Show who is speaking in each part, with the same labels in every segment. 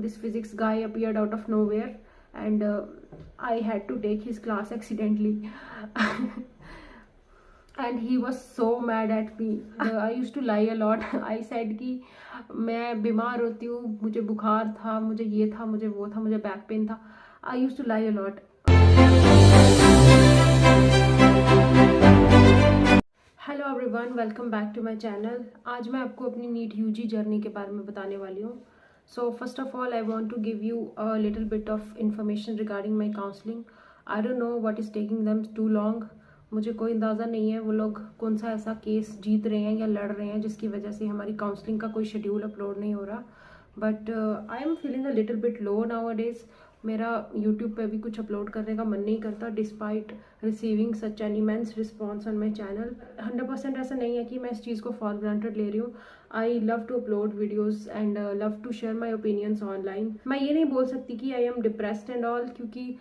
Speaker 1: this physics guy appeared out of nowhere, and I had to take his class accidentally. And he was so mad at me. I used to lie a lot. I said कि मैं बीमार होती हूँ, मुझे बुखार था, मुझे ये था, मुझे वो था, मुझे बैक पेन था. I used to lie a lot. Hello everyone, welcome back to my channel. आज मैं आपको अपनी नीट यूजी जर्नी के बारे में बताने वाली हूँ. So first of all I want to give you a little bit of information regarding my counselling. I don't know what is taking them too long. मुझे कोई अंदाज़ा नहीं है वो लोग कौन सा ऐसा केस जीत रहे हैं या लड़ रहे हैं जिसकी वजह से हमारी काउंसलिंग का कोई शेड्यूल अपलोड नहीं हो रहा. But I am feeling a little bit low now days. मेरा यूट्यूब पे भी कुछ अपलोड करने का मन नहीं करता despite receiving such an immense response on my channel. 100% ऐसा नहीं है कि मैं इस चीज़ को फॉर ग्रांटेड ले रही हूँ. I love to upload videos and love to share my opinions online. मैं ये नहीं बोल सकती कि I am depressed and all, क्योंकि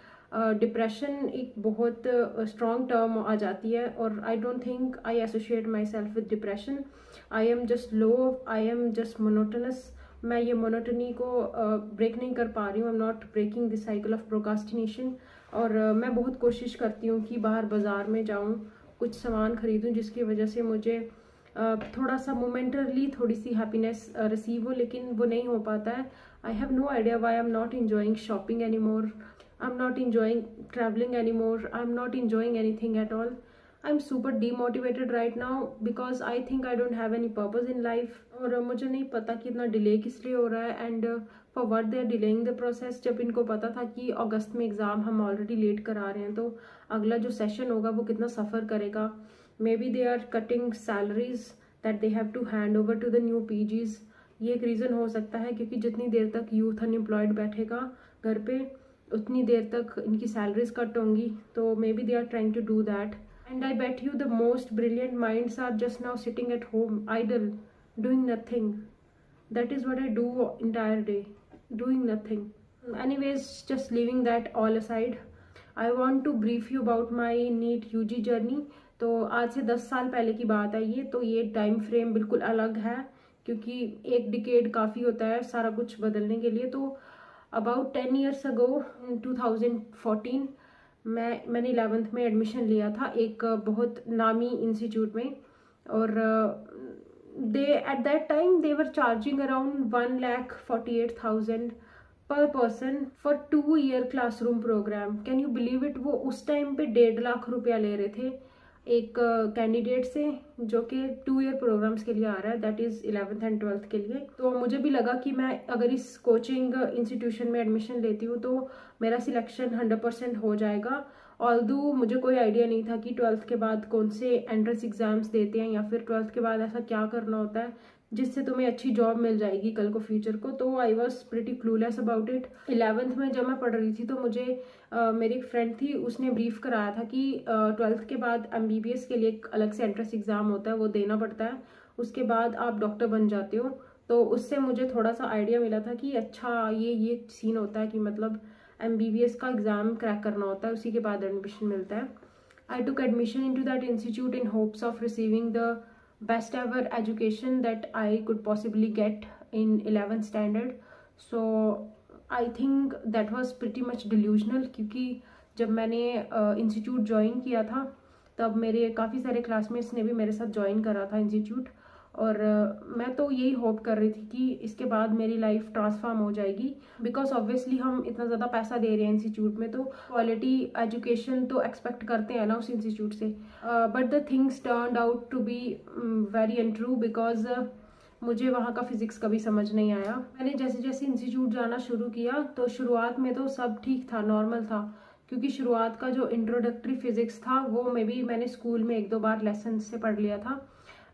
Speaker 1: डिप्रेशन एक बहुत स्ट्रॉन्ग टर्म आ जाती है और I don't think I associate myself with depression. I am just low, I am just monotonous. मैं ये मोनोटनी को ब्रेक नहीं कर पा रही हूँ. I am not breaking this cycle of procrastination. और मैं बहुत कोशिश करती हूँ कि बाहर बाज़ार में जाऊँ, कुछ सामान खरीदूँ जिसकी वजह से मुझे थोड़ा सा मोमेंटरली थोड़ी सी हैप्पीनेस रिसीव हो, लेकिन वो नहीं हो पाता है. I have no idea why I am not enjoying shopping anymore. I am not enjoying travelling anymore. I am not enjoying anything at all. I'm super demotivated right now because I think I don't have any purpose in life. और मुझे नहीं पता कि इतना delay किस लिए हो रहा है and for what they are delaying the process. जब इनको पता था कि अगस्त में एग्ज़ाम हम ऑलरेडी लेट करा रहे हैं, तो अगला जो सेशन होगा वो कितना सफ़र करेगा. Maybe they are cutting salaries that they have to hand over to the new PGs. ये एक रीज़न हो सकता है, क्योंकि जितनी देर तक यूथ अनएम्प्लॉयड बैठेगा घर पे उतनी देर तक इनकी सैलरीज कट होंगी. तो maybe they are trying to do that. And I bet you the most brilliant minds are just now sitting at home, idle, doing nothing. That is what I do entire day, doing nothing. Anyways, just leaving that all aside, I want to brief you about my NEET UG journey. तो आज से 10 साल पहले की बात है ये. तो ये टाइम फ्रेम बिल्कुल अलग है, क्योंकि एक डिकेड काफ़ी होता है सारा कुछ बदलने के लिए. तो अबाउट 10 years ago, in 2014, मैंने 11th में एडमिशन लिया था एक बहुत नामी इंस्टीट्यूट में. और they at that time they were charging around 1,48,000 पर person for 2-year classroom program. Can you believe it? वो उस टाइम पे 1.5 लाख रुपया ले रहे थे एक कैंडिडेट से जो कि 2-year प्रोग्राम्स के लिए आ रहा है, that is 11th and 12th के लिए. तो मुझे भी लगा कि मैं अगर इस कोचिंग इंस्टीट्यूशन में एडमिशन लेती हूँ तो मेरा सिलेक्शन 100% हो जाएगा. ऑल्दो मुझे कोई आइडिया नहीं था कि 12th के बाद कौन से एंट्रेंस एग्जाम्स देते हैं या फिर 12th के बाद ऐसा क्या करना होता है जिससे तुम्हें अच्छी जॉब मिल जाएगी कल को फ्यूचर को. तो I was pretty clueless about it. 11th में जब मैं पढ़ रही थी तो मुझे मेरी एक फ्रेंड थी, उसने ब्रीफ कराया था कि 12th के बाद MBBS के लिए एक अलग से एंट्रेंस एग्ज़ाम होता है, वो देना पड़ता है. उसके बाद आप डॉक्टर बन जाते हो. तो उससे मुझे थोड़ा सा आइडिया मिला था कि अच्छा ये सीन होता है कि मतलब MBBS का एग्ज़ाम क्रैक करना होता है, उसी के बाद एडमिशन मिलता है. I took admission into that institute in hopes of receiving the best ever education that I could possibly get in 11th standard. So I think that was pretty much delusional, क्योंकि जब मैंने institute join किया था तब मेरे काफ़ी सारे classmates ने भी मेरे साथ ज्वाइन करा था इंस्टीट्यूट. और मैं तो यही होप कर रही थी कि इसके बाद मेरी लाइफ ट्रांसफॉर्म हो जाएगी, बिकॉज ऑब्वियसली हम इतना ज़्यादा पैसा दे रहे हैं इंस्टीट्यूट में, तो क्वालिटी एजुकेशन तो एक्सपेक्ट करते हैं ना उस इंस्टीट्यूट से. But the things turned out to be very untrue, because मुझे वहाँ का फिज़िक्स कभी समझ नहीं आया. मैंने जैसे जैसे इंस्टीट्यूट जाना शुरू किया तो शुरुआत में तो सब ठीक था, नॉर्मल था, क्योंकि शुरुआत का जो इंट्रोडक्टरी फिज़िक्स था वो मैंने स्कूल में 1-2 बार लेसन से पढ़ लिया था.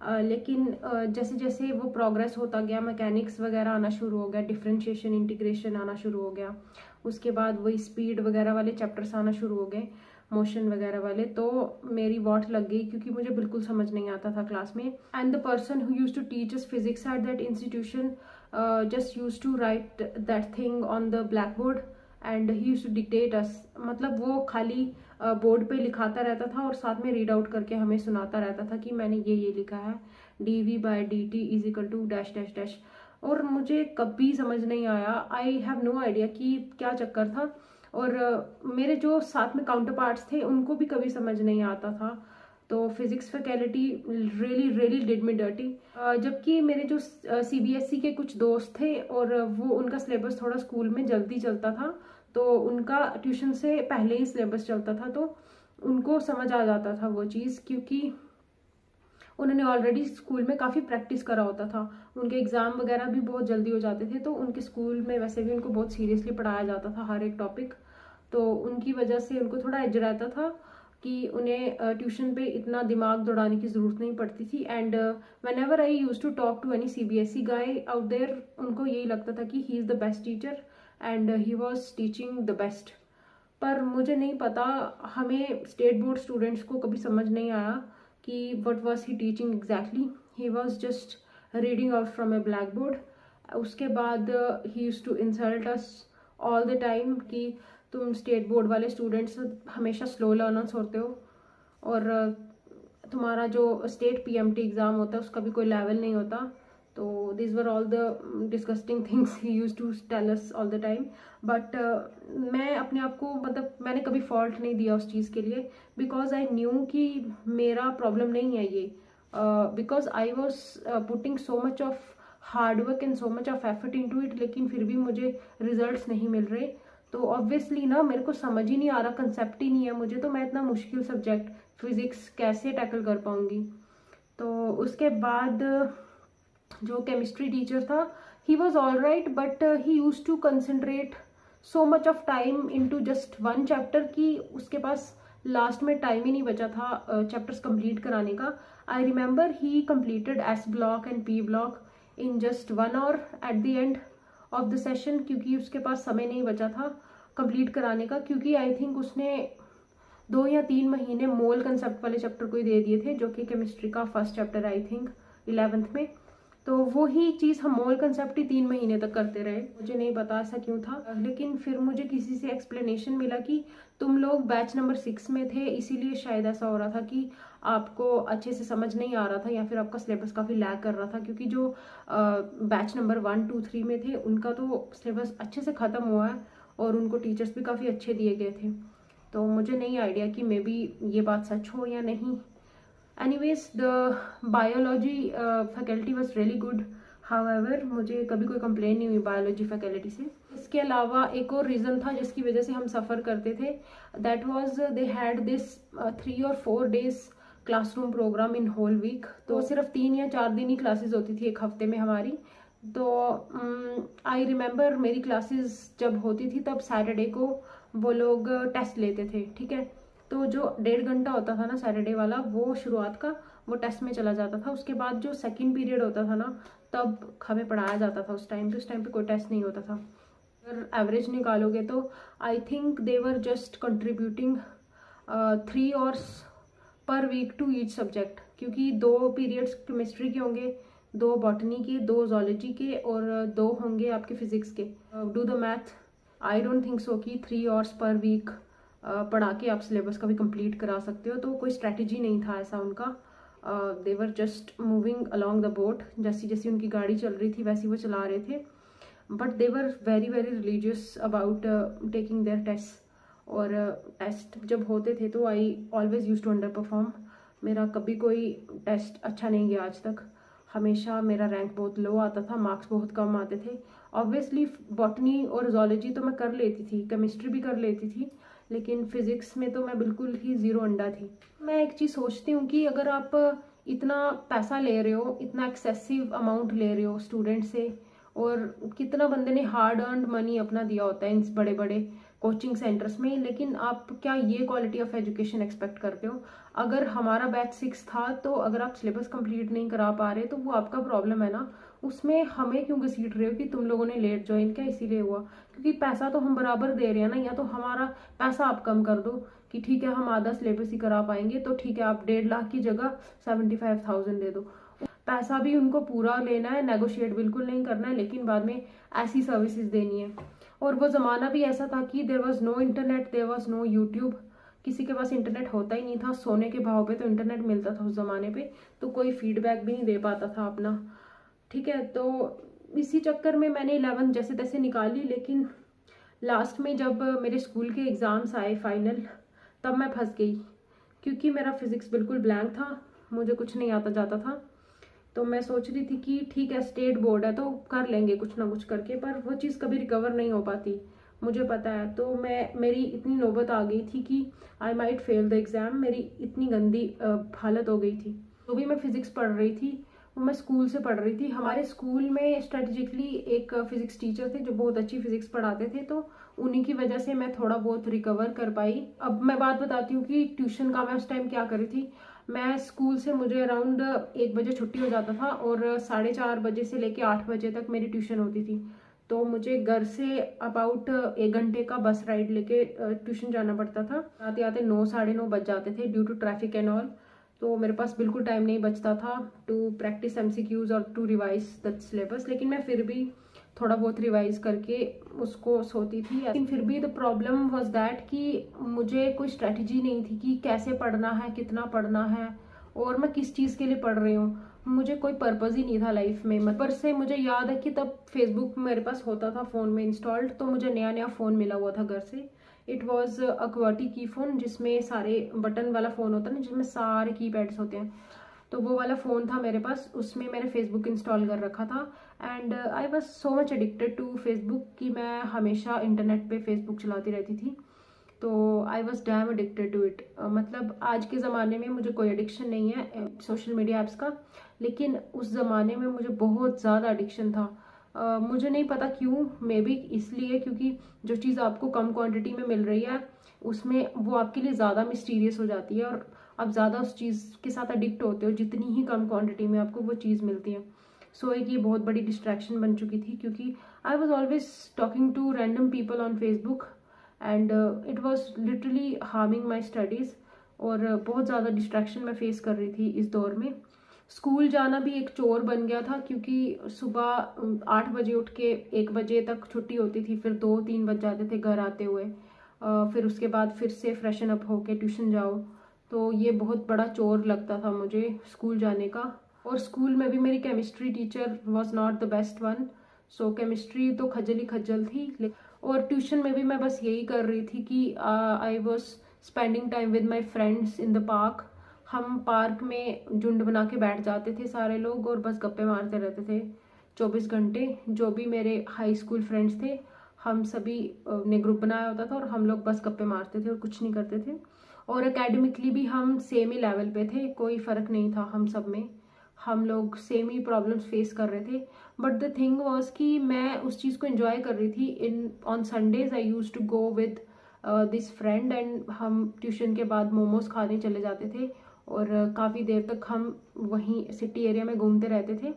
Speaker 1: लेकिन जैसे जैसे वो प्रोग्रेस होता गया, मैकेनिक्स वगैरह आना शुरू हो गया, डिफरेंशिएशन इंटीग्रेशन आना शुरू हो गया, उसके बाद वही स्पीड वगैरह वाले चैप्टर्स आना शुरू हो गए, मोशन वगैरह वाले. तो मेरी वॉट लग गई, क्योंकि मुझे बिल्कुल समझ नहीं आता था क्लास में. And the person who used to teach us physics at that institution just used to write that thing on the blackboard and he used to dictate us. मतलब वो खाली बोर्ड पे लिखाता रहता था और साथ में रीड आउट करके हमें सुनाता रहता था कि मैंने ये लिखा है, dv/dt = डैश डैश डैश. और मुझे कभी समझ नहीं आया, आई हैव नो आइडिया कि क्या चक्कर था। और मेरे जो साथ में काउंटर पार्ट्स थे उनको भी कभी समझ नहीं आता था। तो physics faculty really really did me dirty. जबकि मेरे जो सीबीएसई के कुछ दोस्त थे और वो उनका सिलेबस थोड़ा स्कूल में जल्दी चलता था, तो उनका ट्यूशन से पहले ही सिलेबस चलता था, तो उनको समझ आ जाता था वो चीज़, क्योंकि उन्होंने ऑलरेडी स्कूल में काफ़ी प्रैक्टिस करा होता था। उनके एग्ज़ाम वगैरह भी बहुत जल्दी हो जाते थे, तो उनके स्कूल में वैसे भी उनको बहुत सीरियसली पढ़ाया जाता था हर एक टॉपिक। तो उनकी वजह से उनको थोड़ा एज रहता था कि उन्हें ट्यूशन पे इतना दिमाग दौड़ाने की ज़रूरत नहीं पड़ती थी। And whenever I use to talk to any CBSE guy out there, उनको यही लगता था कि he is the best teacher and he was teaching the best. पर मुझे नहीं पता, हमें स्टेट बोर्ड स्टूडेंट्स को कभी समझ नहीं आया कि what was he teaching exactly. He was just reading out from a blackboard. उसके बाद he use to insult us all the time कि तुम स्टेट बोर्ड वाले स्टूडेंट्स हमेशा स्लो लर्नर्स होते हो, और तुम्हारा जो स्टेट पीएमटी एग्ज़ाम होता है उसका भी कोई लेवल नहीं होता। तो this were all the disgusting things he use to tell us all the time. But मैं अपने आप को, मतलब मैंने कभी फॉल्ट नहीं दिया उस चीज़ के लिए, बिकॉज आई न्यू कि मेरा प्रॉब्लम नहीं है ये, because I was putting so much of hard work and so much of effort into it, लेकिन फिर भी मुझे रिजल्ट्स नहीं मिल रहे। तो ऑब्वियसली ना मेरे को समझ ही नहीं आ रहा, कंसेप्ट ही नहीं है मुझे, तो मैं इतना मुश्किल सब्जेक्ट फिजिक्स कैसे टैकल कर पाऊंगी। तो उसके बाद जो केमिस्ट्री टीचर था, he was all right, but he use to concentrate so much of time into just one chapter कि उसके पास लास्ट में टाइम ही नहीं बचा था चैप्टर्स कंप्लीट कराने का। I remember he completed S block and P block in just 1 hour at the end of the session, क्योंकि उसके पास समय नहीं बचा था कंप्लीट कराने का, क्योंकि आई थिंक उसने 2 या 3 महीने मोल कंसेप्ट वाले चैप्टर को ही दे दिए थे, जो कि केमिस्ट्री का first chapter I think 11th में। तो वो ही चीज़ हम मोल कंसेप्ट ही 3 महीने तक करते रहे। मुझे नहीं पता ऐसा क्यों था, लेकिन फिर मुझे किसी से एक्सप्लेनेशन मिला कि तुम लोग बैच नंबर 6 में थे, इसीलिए शायद ऐसा हो रहा था कि आपको अच्छे से समझ नहीं आ रहा था, या फिर आपका सिलेबस काफ़ी लैग कर रहा था, क्योंकि जो बैच नंबर 1, 2, 3 में थे उनका तो सिलेबस अच्छे से ख़त्म हुआ है और उनको टीचर्स भी काफ़ी अच्छे दिए गए थे। तो मुझे नहीं आइडिया कि मे बी ये बात सच हो या नहीं। Anyways, the biology faculty was really good. However, मुझे कभी कोई कंप्लेन नहीं हुई बायोलॉजी फैकल्टी से। इसके अलावा एक और रीज़न था जिसकी वजह से हम सफ़र करते थे, that was they had this 3 और 4 days classroom programme in whole week. तो सिर्फ 3 या 4 दिन ही क्लासेस होती थी एक हफ्ते में हमारी। तो आई रिमेंबर मेरी क्लासेस जब होती थी तब सैटरडे को वो लोग टेस्ट लेते थे, ठीक है। तो जो 1.5 घंटा होता था ना सैटरडे वाला, वो शुरुआत का वो टेस्ट में चला जाता था। उसके बाद जो सेकंड पीरियड होता था ना, तब हमें पढ़ाया जाता था। उस टाइम पे कोई टेस्ट नहीं होता था। अगर एवरेज निकालोगे तो I think they were just contributing 3 hours per week to each subject, क्योंकि 2 पीरियड्स केमिस्ट्री के होंगे, 2 बॉटनी के, 2 जोलॉजी के और 2 होंगे आपके फिजिक्स के। Do the math, I don't think so कि 3 आवर्स पर वीक पढ़ा के आप सिलेबस का भी कंप्लीट करा सकते हो। तो कोई स्ट्रैटेजी नहीं था ऐसा उनका। They were just moving along the boat, जैसी जैसी उनकी गाड़ी चल रही थी वैसी वो चला रहे थे। But they were very very religious about taking their test. और टेस्ट जब होते थे तो I always use to underperform. मेरा कभी कोई टेस्ट अच्छा नहीं गया आज तक, हमेशा मेरा रैंक बहुत लो आता था, मार्क्स बहुत कम आते थे। ऑब्वियसली बॉटनी और जोलॉजी तो मैं कर लेती थी, केमिस्ट्री भी कर लेती थी, लेकिन फिजिक्स में तो मैं बिल्कुल ही 0 अंडा थी। मैं एक चीज़ सोचती हूँ कि अगर आप इतना पैसा ले रहे हो, इतना एक्सेसिव अमाउंट ले रहे हो स्टूडेंट से, और कितना बंदे ने हार्ड अर्नड मनी अपना दिया होता है इन बड़े बड़े कोचिंग सेंटर्स में, लेकिन आप क्या ये क्वालिटी ऑफ एजुकेशन एक्सपेक्ट करते हो? अगर हमारा बैच 6 था, तो अगर आप सिलेबस कंप्लीट नहीं करा पा रहे तो वो आपका प्रॉब्लम है ना। उसमें हमें क्यों घसीट रहे हो कि तुम लोगों ने लेट ज्वाइन किया इसीलिए हुआ? क्योंकि पैसा तो हम बराबर दे रहे हैं ना। या तो हमारा पैसा आप कम कर दो कि ठीक है हम आधा सिलेबस ही करा पाएंगे, तो ठीक है आप 1.5 लाख की जगह 75,000 दे दो। पैसा भी उनको पूरा लेना है, नेगोशिएट बिल्कुल नहीं करना है, लेकिन बाद में ऐसी सर्विसेज देनी है। और वो ज़माना भी ऐसा था कि there was no internet, there was no YouTube, किसी के पास इंटरनेट होता ही नहीं था। सोने के भाव पे तो इंटरनेट मिलता था उस ज़माने पे, तो कोई फीडबैक भी नहीं दे पाता था अपना, ठीक है। तो इसी चक्कर में मैंने 11th जैसे तैसे निकाली, लेकिन लास्ट में जब मेरे स्कूल के एग्ज़ाम्स आए फाइनल, तब मैं फंस गई, क्योंकि मेरा फिज़िक्स बिल्कुल ब्लैंक था, मुझे कुछ नहीं आता जाता था। तो मैं सोच रही थी कि ठीक है स्टेट बोर्ड है तो कर लेंगे कुछ ना कुछ करके, पर वो चीज़ कभी रिकवर नहीं हो पाती, मुझे पता है। तो मेरी इतनी नौबत आ गई थी कि I might fail the exam, मेरी इतनी गंदी हालत हो गई थी। तो भी मैं फिज़िक्स पढ़ रही थी, वो मैं स्कूल से पढ़ रही थी। हमारे स्कूल में स्ट्रेटेजिकली एक फिज़िक्स टीचर थे जो बहुत अच्छी फिज़िक्स पढ़ाते थे, तो उन्हीं की वजह से मैं थोड़ा बहुत रिकवर कर पाई। अब मैं बात बताती हूँ कि ट्यूशन का मैं उस टाइम क्या कर रही थी। मैं स्कूल से मुझे अराउंड 1 बजे छुट्टी हो जाता था और 4:30 बजे से लेके 8 बजे तक मेरी ट्यूशन होती थी। तो मुझे घर से अबाउट 1 घंटे का बस राइड लेके ट्यूशन जाना पड़ता था। आते आते 9 साढ़े 9 बज जाते थे due to traffic and all. तो मेरे पास बिल्कुल टाइम नहीं बचता था टू प्रैक्टिस MCQs और टू रिवाइज द सिलेबस, लेकिन मैं फिर भी थोड़ा बहुत रिवाइज करके उसको सोती थी। लेकिन फिर भी द प्रॉब्लम वाज दैट कि मुझे कोई स्ट्रेटजी नहीं थी कि कैसे पढ़ना है, कितना पढ़ना है और मैं किस चीज़ के लिए पढ़ रही हूँ। मुझे कोई पर्पज़ ही नहीं था लाइफ में। पर से मुझे याद है कि तब फेसबुक मेरे पास होता था फ़ोन में इंस्टॉल्ड, तो मुझे नया नया फ़ोन मिला हुआ था घर से। इट वॉज अ QWERTY की फ़ोन, जिसमें सारे बटन वाला फ़ोन होता है ना, जिसमें सारे कीपैड्स होते हैं। तो वो वाला फ़ोन था मेरे पास, उसमें मैंने फेसबुक इंस्टॉल कर रखा था। And I was so much addicted to Facebook कि मैं हमेशा इंटरनेट पे फेसबुक चलाती रहती थी। तो I was damn addicted to it. मतलब आज के ज़माने में मुझे कोई एडिक्शन नहीं है सोशल मीडिया ऐप्स का, लेकिन उस ज़माने में मुझे बहुत ज़्यादा एडिक्शन था। मुझे नहीं पता क्यों, मे बी इसलिए क्योंकि जो चीज़ आपको कम क्वांटिटी में मिल रही है उसमें वो आपके लिए ज़्यादा मिस्टीरियस हो जाती है और आप ज़्यादा उस चीज़ के साथ अडिक्ट होते हो जितनी ही कम क्वांटिटी में आपको वो चीज़ मिलती है। सो एक ये बहुत बड़ी डिस्ट्रैक्शन बन चुकी थी, क्योंकि I was always talking to random people on Facebook and it was literally harming my studies. और बहुत ज़्यादा डिस्ट्रैक्शन मैं फेस कर रही थी इस दौर में। स्कूल जाना भी एक चोर बन गया था, क्योंकि सुबह 8 बजे उठ के 1 बजे तक छुट्टी होती थी, फिर 2-3 बज जाते थे घर आते हुए। फिर उसके बाद फिर से फ्रेशन अप होके ट्यूशन जाओ। तो ये बहुत बड़ा चोर लगता था मुझे स्कूल जाने का। और स्कूल में भी मेरी chemistry teacher was not the best one. So chemistry तो खज्जल ही खज्जल थी। और ट्यूशन में भी मैं बस यही कर रही थी कि I was spending time with my friends in the park. हम पार्क में झुंड बना के बैठ जाते थे सारे लोग और बस गप्पे मारते रहते थे 24 घंटे। जो भी मेरे हाई स्कूल फ्रेंड्स थे, हम सभी ने ग्रुप बनाया होता था और हम लोग बस गप्पे मारते थे और कुछ नहीं करते थे। और एकेडमिकली भी हम सेम ही लेवल पे थे, कोई फ़र्क नहीं था हम सब में। हम लोग सेम ही प्रॉब्लम्स फेस कर रहे थे। बट द थिंग वाज कि मैं उस चीज़ को एंजॉय कर रही थी। In on Sundays I use to go with this friend and हम ट्यूशन के बाद मोमोज खाने चले जाते थे और काफ़ी देर तक हम वहीं सिटी एरिया में घूमते रहते थे।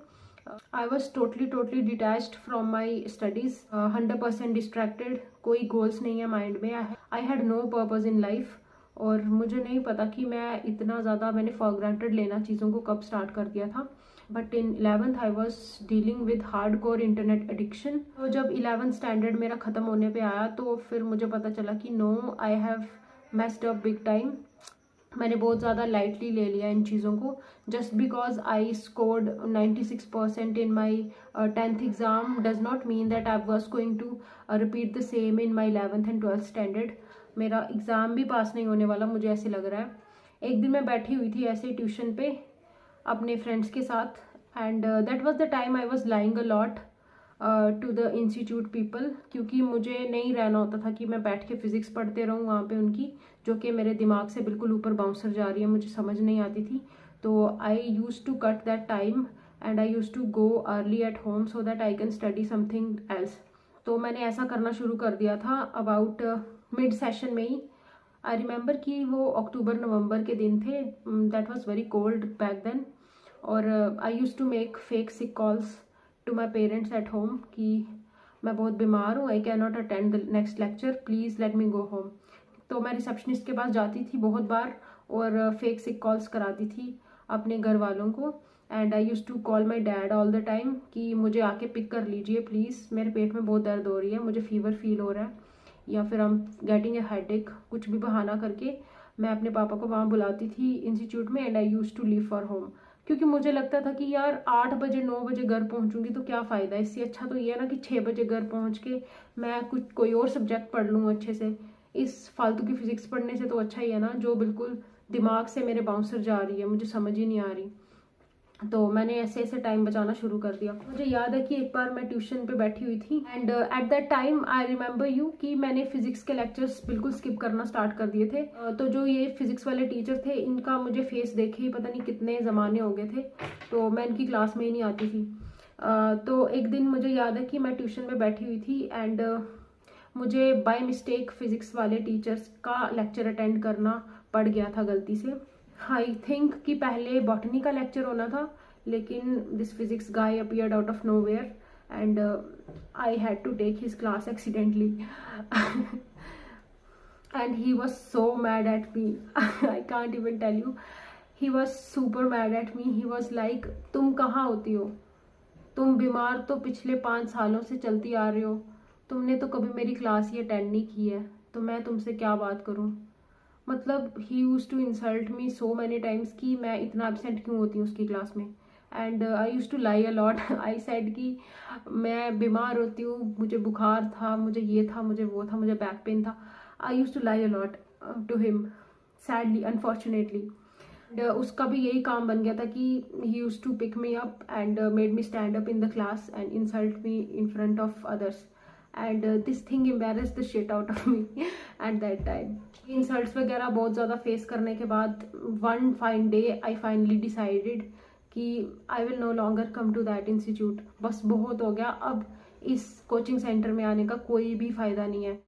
Speaker 1: I was totally detached from my studies, 100% distracted. कोई गोल्स नहीं है माइंड में। I had no purpose in life. और मुझे नहीं पता कि मैं इतना ज़्यादा मैंने फॉर ग्रांटेड लेना चीज़ों को कब स्टार्ट कर दिया था। But in 11th I was dealing with hard core internet addiction. तो जब 11th स्टैंडर्ड मेरा ख़त्म होने पे आया तो फिर मुझे पता चला कि no, I have messed up big time. मैंने बहुत ज़्यादा लाइटली ले लिया इन चीज़ों को। Just because I scored 96% in my 10th exam does not mean that I was going to repeat the same in my 11th and 12th standard. मेरा exam भी पास नहीं होने वाला, मुझे ऐसे लग रहा है। एक दिन मैं बैठी हुई थी ऐसे ट्यूशन पे अपने फ्रेंड्स के साथ and that was the time I was lying a lot to the institute people, क्योंकि मुझे नहीं रहना होता था कि मैं बैठ के फिज़िक्स पढ़ते रहूँ वहाँ पे उनकी, जो कि मेरे दिमाग से बिल्कुल ऊपर बाउंसर जा रही है, मुझे समझ नहीं आती थी। तो I use to cut that time and I use to go early at home so that I can study something else. तो मैंने ऐसा करना शुरू कर दिया था अबाउट मिड सेशन में ही। आई रिमेंबर कि वो अक्टूबर नवंबर के दिन थे। That was very cold back then. और I use to make fake sick calls to my parents at home कि मैं बहुत बीमार हूँ, I can not attend the next lecture, please let me go home. तो मैं रिसेप्शनिस्ट के पास जाती थी बहुत बार और फेक सिक कॉल्स कराती थी अपने घर वालों को। And I use to call my dad all the time कि मुझे आके पिक कर लीजिए प्लीज़, मेरे पेट में बहुत दर्द हो रही है, मुझे फीवर फील हो रहा है, या फिर हम गेटिंग ए हेडेक, कुछ भी बहाना करके मैं अपने पापा को वहाँ बुलाती थी इंस्टीट्यूट में and I use to leave for home. क्योंकि मुझे लगता था कि यार 8 बजे 9 बजे घर पहुंचूंगी तो क्या फ़ायदा, इससे अच्छा तो ये है ना कि 6 बजे घर पहुंच के मैं कुछ कोई और सब्जेक्ट पढ़ लूँ अच्छे से। इस फालतू की फिजिक्स पढ़ने से तो अच्छा ही है ना, जो बिल्कुल दिमाग से मेरे बाउंसर जा रही है, मुझे समझ ही नहीं आ रही। तो मैंने ऐसे ऐसे टाइम बचाना शुरू कर दिया। मुझे याद है कि एक बार मैं ट्यूशन पे बैठी हुई थी and eight that time I remember you कि मैंने फिजिक्स के लेक्चर्स बिल्कुल स्किप करना स्टार्ट कर दिए थे। तो जो ये फिजिक्स वाले टीचर थे, इनका मुझे फेस देखे ही पता नहीं कितने ज़माने हो गए थे, तो मैं इनकी क्लास में ही नहीं आती थी। तो एक दिन मुझे याद है कि मैं ट्यूशन में बैठी हुई थी एंड मुझे बाय मिस्टेक फिजिक्स वाले टीचर्स का लेक्चर अटेंड करना पड़ गया था गलती से। आई थिंक कि पहले बॉटनी का लेक्चर होना था, लेकिन this physics guy appeared out of nowhere and I had to take his class accidentally and he was so mad at me. I can't even tell you, he was super mad at me. He was like, तुम कहाँ होती हो, तुम बीमार तो पिछले 5 सालों से चलती आ रहे हो, तुमने तो कभी मेरी क्लास ही अटेंड नहीं की है, तो मैं तुमसे क्या बात करूं। मतलब he use to insult me so many times कि मैं इतना एबसेंट क्यों होती हूँ उसकी क्लास में। And I use to lie a lot. I said कि मैं बीमार होती हूँ, मुझे बुखार था, मुझे ये था, मुझे वो था, मुझे बैक पेन था। I use to lie a lot to him, sadly unfortunately. उसका भी यही काम बन गया था कि he use to pick me up and made me stand up in the class and insult me in front of others and this thing embarrassed the shit out of me at that time. Insults वगैरह बहुत ज़्यादा face करने के बाद one fine day I finally decided कि आई will no longer come to that institute. बस बहुत हो गया, अब इस कोचिंग सेंटर में आने का कोई भी फ़ायदा नहीं है।